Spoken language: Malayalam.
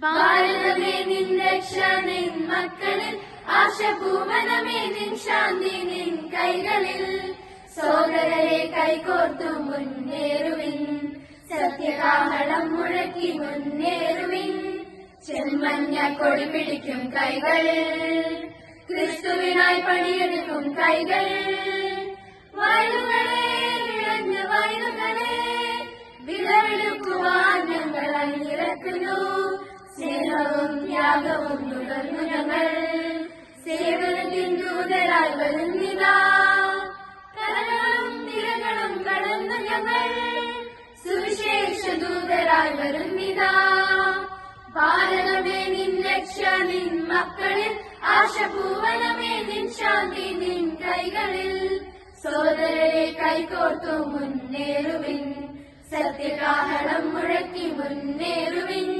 ഭാരതമേ നിൻ രക്ഷ നിൻ മക്കളിൽ, ആശപൂവനമേ നിൻ ശാന്തി നിൻ കൈകളിൽ. സോദരരെ കൈകോർത്തു മുന്നേറുവിൻ, സത്യകാഹളം മുഴക്കി മുന്നേറുവിൻ. ചെമ്മഞ്ഞ കൊടി പിടിക്കും കൈകളിൽ, ക്രിസ്തുവിനായി പണിയെടുക്കും കൈകളിൽ. വയലുകളെ വിളഞ്ഞ വയലുകളെ, വിളവെടുക്കുവാൻ ഞങ്ങൾ അണിനിരക്കുന്നു. സ്നേഹവും ത്യാഗവും നുകർന്നു ഞങ്ങൾ, സേവനത്തിൻ ദൂതരായി വരുന്നിതാ. കരകളും തിരകളും കടന്നു ഞങ്ങൾ, സുവിശേഷ ദൂതരായി വരുന്നിതാ. ഭാരതമേ നിൻ രക്ഷ നിൻ മക്കളിൽ, ആശപൂവനമേ നിൻ ശാന്തി നിൻ കൈകളിൽ. സോദരരെ കൈകോർത്തു മുന്നേറുവിൻ, സത്യകാഹളം മുഴക്കി മുന്നേറുവിൻ.